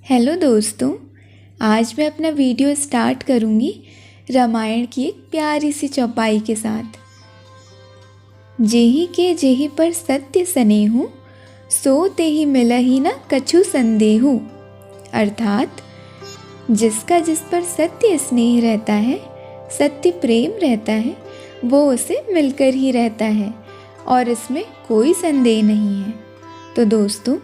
Hello दोस्तों, आज मैं अपना वीडियो स्टार्ट करूँगी रामायण की एक प्यारी सी चौपाई के साथ। जेहि के जेहि पर सत्य स्नेहु, सो तेहि मिलहि न कछु संदेहु। अर्थात जिसका जिस पर सत्य स्नेह रहता है, सत्य प्रेम रहता है, वो उसे मिलकर ही रहता है और इसमें कोई संदेह नहीं है। तो दोस्तों,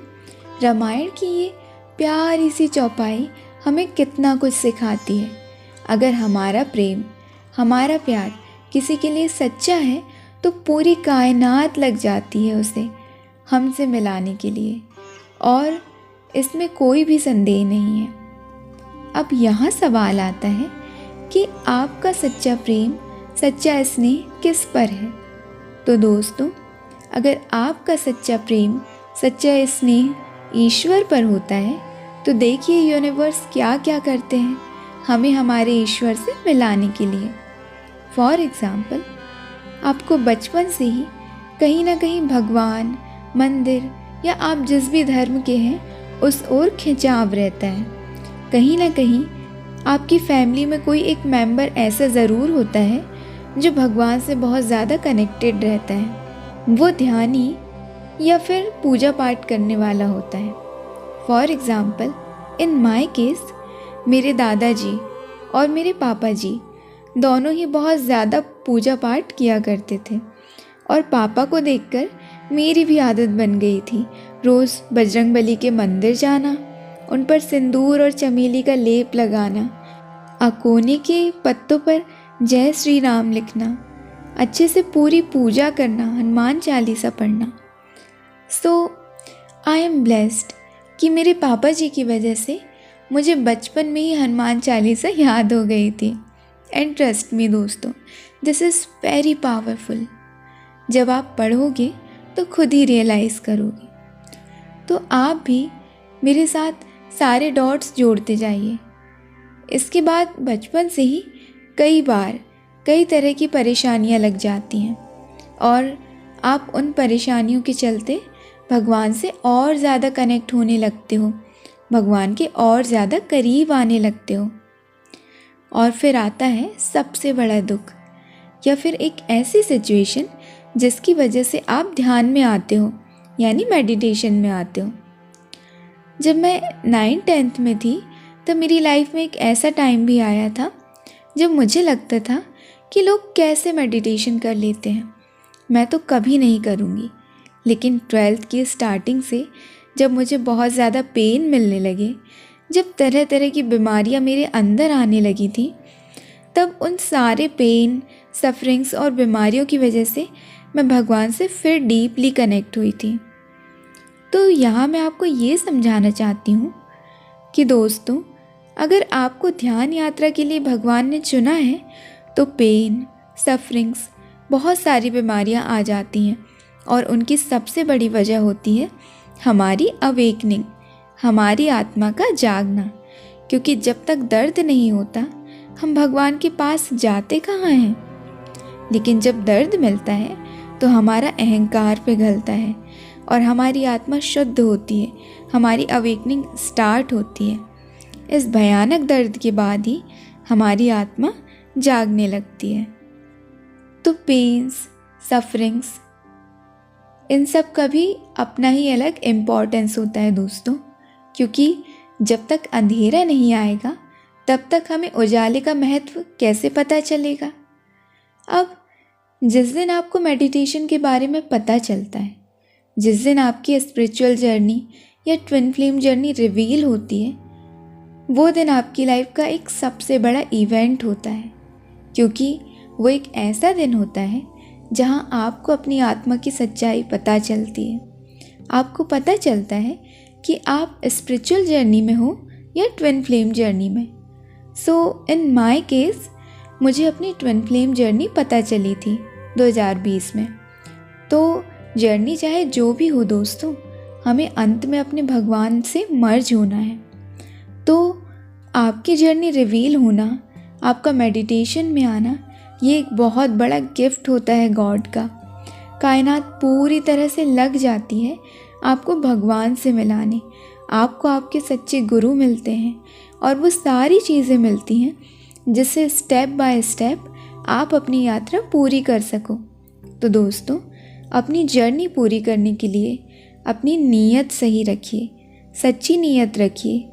रामायण की ये प्यारी सी चौपाई हमें कितना कुछ सिखाती है। अगर हमारा प्रेम, हमारा प्यार किसी के लिए सच्चा है तो पूरी कायनात लग जाती है उसे हमसे मिलाने के लिए, और इसमें कोई भी संदेह नहीं है। अब यहाँ सवाल आता है कि आपका सच्चा प्रेम, सच्चा स्नेह किस पर है? तो दोस्तों, अगर आपका सच्चा प्रेम, सच्चा स्नेह ईश्वर पर होता है तो देखिए यूनिवर्स क्या क्या करते हैं हमें हमारे ईश्वर से मिलाने के लिए। फॉर एग्ज़ाम्पल, आपको बचपन से ही कहीं ना कहीं भगवान, मंदिर या आप जिस भी धर्म के हैं उस ओर खिंचाव रहता है। कहीं ना कहीं आपकी फैमिली में कोई एक मेंबर ऐसा ज़रूर होता है जो भगवान से बहुत ज़्यादा कनेक्टेड रहता है। वो ध्यानी या फिर पूजा पाठ करने वाला होता है। For example, in my case, मेरे दादाजी और मेरे पापा जी दोनों ही बहुत ज़्यादा पूजा पाठ किया करते थे, और पापा को देखकर मेरी भी आदत बन गई थी रोज़ बजरंगबली के मंदिर जाना, उन पर सिंदूर और चमेली का लेप लगाना, अकोने के पत्तों पर जय श्री राम लिखना, अच्छे से पूरी पूजा करना, हनुमान चालीसा पढ़ना। सो आई एम ब्लेस्ड कि मेरे पापा जी की वजह से मुझे बचपन में ही हनुमान चालीसा याद हो गई थी। एंड ट्रस्ट मी दोस्तों, दिस इज़ वेरी पावरफुल। जब आप पढ़ोगे तो खुद ही रियलाइज़ करोगे। तो आप भी मेरे साथ सारे डॉट्स जोड़ते जाइए। इसके बाद बचपन से ही कई बार कई तरह की परेशानियां लग जाती हैं, और आप उन परेशानियों के चलते भगवान से और ज़्यादा कनेक्ट होने लगते हो, भगवान के और ज़्यादा करीब आने लगते हो। और फिर आता है सबसे बड़ा दुख, या फिर एक ऐसी सिचुएशन जिसकी वजह से आप ध्यान में आते हो, यानी मेडिटेशन में आते हो। जब मैं 9th-10th में थी तब मेरी लाइफ में एक ऐसा टाइम भी आया था जब मुझे लगता था कि लोग कैसे मेडिटेशन कर लेते हैं, मैं तो कभी नहीं करूँगी। लेकिन 12th की स्टार्टिंग से जब मुझे बहुत ज़्यादा पेन मिलने लगे, जब तरह तरह की बीमारियां मेरे अंदर आने लगी थी, तब उन सारे पेन, सफरिंग्स और बीमारियों की वजह से मैं भगवान से फिर डीपली कनेक्ट हुई थी। तो यहाँ मैं आपको ये समझाना चाहती हूँ कि दोस्तों, अगर आपको ध्यान यात्रा के लिए भगवान ने चुना है तो पेन, सफरिंग्स, बहुत सारी बीमारियाँ आ जाती हैं, और उनकी सबसे बड़ी वजह होती है हमारी अवेकनिंग, हमारी आत्मा का जागना। क्योंकि जब तक दर्द नहीं होता हम भगवान के पास जाते कहाँ हैं। लेकिन जब दर्द मिलता है तो हमारा अहंकार पिघलता है और हमारी आत्मा शुद्ध होती है, हमारी अवेकनिंग स्टार्ट होती है। इस भयानक दर्द के बाद ही हमारी आत्मा जागने लगती है। तो पेन्स, सफरिंग्स, इन सब का भी अपना ही अलग इम्पोर्टेंस होता है दोस्तों, क्योंकि जब तक अंधेरा नहीं आएगा तब तक हमें उजाले का महत्व कैसे पता चलेगा। अब जिस दिन आपको मेडिटेशन के बारे में पता चलता है, जिस दिन आपकी स्पिरिचुअल जर्नी या ट्विन फ्लेम जर्नी रिवील होती है, वो दिन आपकी लाइफ का एक सबसे बड़ा इवेंट होता है, क्योंकि वो एक ऐसा दिन होता है जहाँ आपको अपनी आत्मा की सच्चाई पता चलती है। आपको पता चलता है कि आप स्पिरिचुअल जर्नी में हो या ट्विन फ्लेम जर्नी में। सो इन माय केस मुझे अपनी ट्विन फ्लेम जर्नी पता चली थी 2020 में। तो जर्नी चाहे जो भी हो दोस्तों, हमें अंत में अपने भगवान से मर्ज होना है। तो आपकी जर्नी रिवील होना, आपका मेडिटेशन में आना, ये एक बहुत बड़ा गिफ्ट होता है गॉड का। कायनात पूरी तरह से लग जाती है आपको भगवान से मिलाने, आपको आपके सच्चे गुरु मिलते हैं और वो सारी चीज़ें मिलती हैं जिससे स्टेप बाय स्टेप आप अपनी यात्रा पूरी कर सको। तो दोस्तों, अपनी जर्नी पूरी करने के लिए अपनी नीयत सही रखिए, सच्ची नीयत रखिए,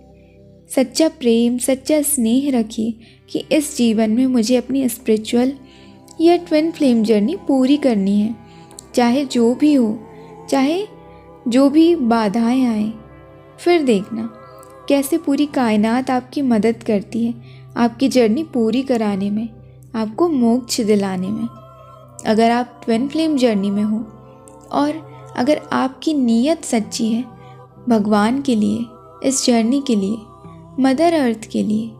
सच्चा प्रेम, सच्चा स्नेह रखिए कि इस जीवन में मुझे अपनी स्पिरिचुअल या ट्विन फ्लेम जर्नी पूरी करनी है, चाहे जो भी हो, चाहे जो भी बाधाएं आए। फिर देखना कैसे पूरी कायनात आपकी मदद करती है आपकी जर्नी पूरी कराने में, आपको मोक्ष दिलाने में। अगर आप ट्विन फ्लेम जर्नी में हो और अगर आपकी नीयत सच्ची है भगवान के लिए, इस जर्नी के लिए, मदर अर्थ के लिए,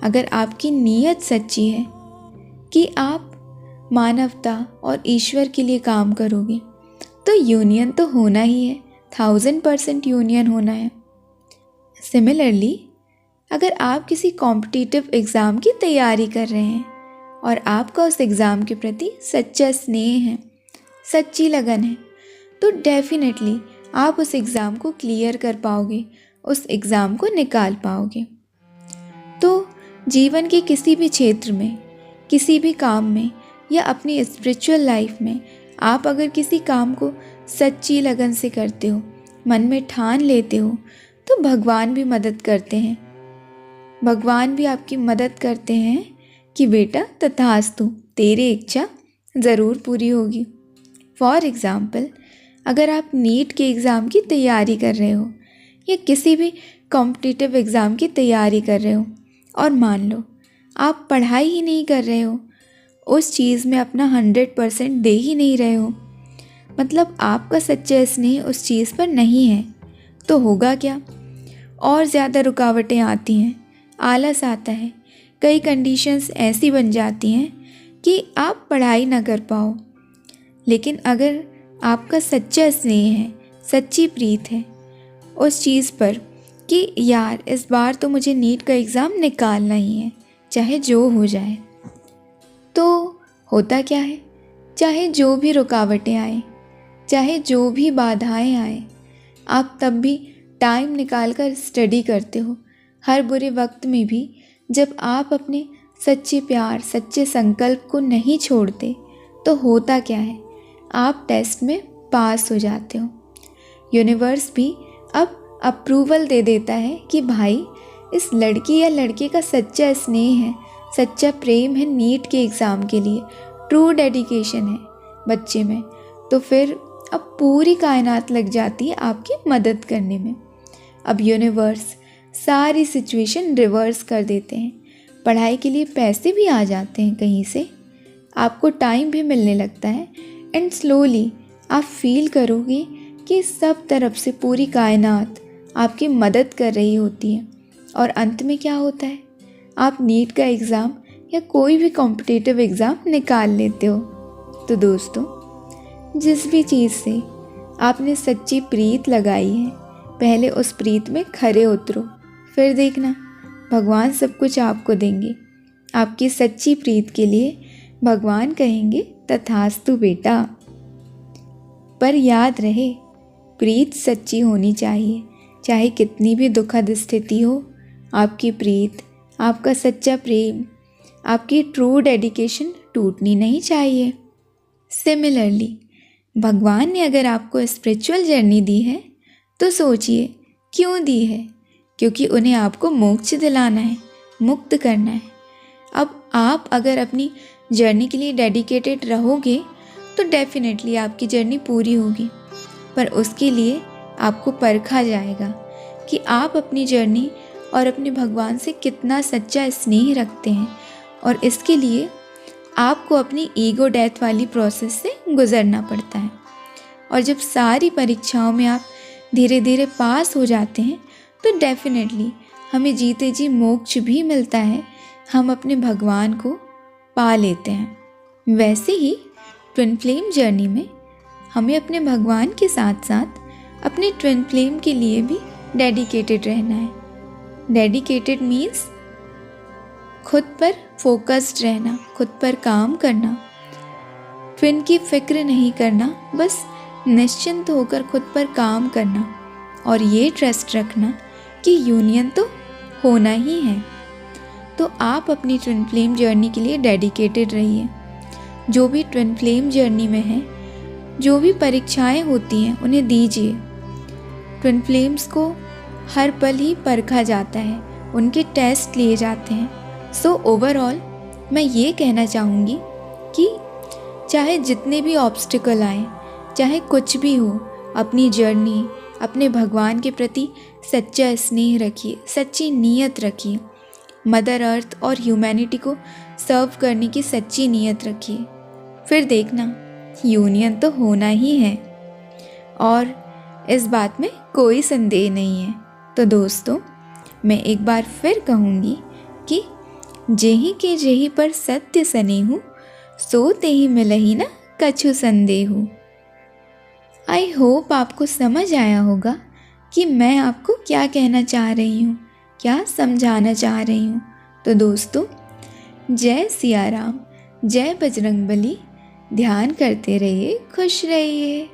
अगर आपकी नीयत सच्ची है कि आप मानवता और ईश्वर के लिए काम करोगे, तो यूनियन तो होना ही है, 1000% यूनियन होना है। सिमिलरली, अगर आप किसी कॉम्पिटिटिव एग्ज़ाम की तैयारी कर रहे हैं और आपका उस एग्ज़ाम के प्रति सच्चा स्नेह है, सच्ची लगन है, तो डेफिनेटली आप उस एग्ज़ाम को क्लियर कर पाओगे, उस एग्ज़ाम को निकाल पाओगे। तो जीवन के किसी भी क्षेत्र में, किसी भी काम में या अपनी स्पिरिचुअल लाइफ में आप अगर किसी काम को सच्ची लगन से करते हो, मन में ठान लेते हो, तो भगवान भी मदद करते हैं। भगवान भी आपकी मदद करते हैं कि बेटा तथास्तु, तेरी इच्छा ज़रूर पूरी होगी। फॉर एग्ज़ाम्पल, अगर आप नीट के एग्ज़ाम की तैयारी कर रहे हो या किसी भी कॉम्पिटिटिव एग्ज़ाम की तैयारी कर रहे हो और मान लो आप पढ़ाई ही नहीं कर रहे हो, उस चीज़ में अपना 100% दे ही नहीं रहे हो, मतलब आपका सच्चा स्नेह उस चीज़ पर नहीं है, तो होगा क्या? और ज़्यादा रुकावटें आती हैं, आलस आता है, कई कंडीशंस ऐसी बन जाती हैं कि आप पढ़ाई ना कर पाओ। लेकिन अगर आपका सच्चा स्नेह है, सच्ची प्रीत है उस चीज़ पर कि यार इस बार तो मुझे नीट का एग्ज़ाम निकालना ही है, चाहे जो हो जाए, तो होता क्या है, चाहे जो भी रुकावटें आए, चाहे जो भी बाधाएं आए, आप तब भी टाइम निकाल कर स्टडी करते हो। हर बुरे वक्त में भी जब आप अपने सच्चे प्यार, सच्चे संकल्प को नहीं छोड़ते, तो होता क्या है, आप टेस्ट में पास हो जाते हो। यूनिवर्स भी अब अप्रूवल दे देता है कि भाई इस लड़की या लड़के का सच्चा स्नेह है, सच्चा प्रेम है नीट के एग्ज़ाम के लिए, ट्रू डेडिकेशन है बच्चे में, तो फिर अब पूरी कायनात लग जाती है आपकी मदद करने में। अब यूनिवर्स सारी सिचुएशन रिवर्स कर देते हैं, पढ़ाई के लिए पैसे भी आ जाते हैं कहीं से, आपको टाइम भी मिलने लगता है एंड स्लोली आप फील करोगे कि सब तरफ से पूरी कायनात आपकी मदद कर रही होती है। और अंत में क्या होता है, आप नीट का एग्ज़ाम या कोई भी कॉम्पिटिटिव एग्ज़ाम निकाल लेते हो। तो दोस्तों, जिस भी चीज़ से आपने सच्ची प्रीत लगाई है, पहले उस प्रीत में खरे उतरो, फिर देखना भगवान सब कुछ आपको देंगे। आपकी सच्ची प्रीत के लिए भगवान कहेंगे तथास्तु बेटा। पर याद रहे, प्रीत सच्ची होनी चाहिए, चाहे कितनी भी दुखद स्थिति हो, आपकी प्रीत, आपका सच्चा प्रेम, आपकी ट्रू डेडिकेशन टूटनी नहीं चाहिए। सिमिलरली, भगवान ने अगर आपको स्पिरिचुअल जर्नी दी है, तो सोचिए क्यों दी है, क्योंकि उन्हें आपको मोक्ष दिलाना है, मुक्त करना है। अब आप अगर अपनी जर्नी के लिए डेडिकेटेड रहोगे, तो डेफिनेटली आपकी जर्नी पूरी होगी। पर उसके लिए आपको परखा जाएगा कि आप अपनी जर्नी और अपने भगवान से कितना सच्चा स्नेह रखते हैं, और इसके लिए आपको अपनी ईगो डेथ वाली प्रोसेस से गुज़रना पड़ता है। और जब सारी परीक्षाओं में आप धीरे धीरे पास हो जाते हैं, तो डेफिनेटली हमें जीते जी मोक्ष भी मिलता है, हम अपने भगवान को पा लेते हैं। वैसे ही ट्विन फ्लेम जर्नी में हमें अपने भगवान के साथ साथ अपने ट्विन फ्लेम के लिए भी डेडिकेटेड रहना है। डेडिकेटेड मीन्स खुद पर फोकस्ड रहना, खुद पर काम करना, ट्विन की फिक्र नहीं करना, बस निश्चिंत होकर खुद पर काम करना और ये ट्रस्ट रखना कि यूनियन तो होना ही है। तो आप अपनी ट्विन फ्लेम जर्नी के लिए डेडिकेटेड रहिए। जो भी ट्विन फ्लेम जर्नी में है, जो भी परीक्षाएं होती हैं उन्हें दीजिए। ट्विन फ्लेम्स को हर पल ही परखा जाता है, उनके टेस्ट लिए जाते हैं। सो ओवरऑल मैं ये कहना चाहूँगी कि चाहे जितने भी ऑब्स्टिकल आएँ, चाहे कुछ भी हो, अपनी जर्नी, अपने भगवान के प्रति सच्चा स्नेह रखिए, सच्ची नीयत रखिए। मदर अर्थ और ह्यूमैनिटी को सर्व करने की सच्ची नीयत रखिए। फिर देखना, यूनियन तो होना ही है और इस बात में कोई संदेह नहीं है। तो दोस्तों, मैं एक बार फिर कहूँगी कि जेहि के जेहि पर सत्य सनेहु, सो तेहि मिलहि न कछु संदेहु। आई होप आपको समझ आया होगा कि मैं आपको क्या कहना चाह रही हूँ, क्या समझाना चाह रही हूँ। तो दोस्तों, जय सिया राम, जय बजरंगबली। ध्यान करते रहिए, खुश रहिए।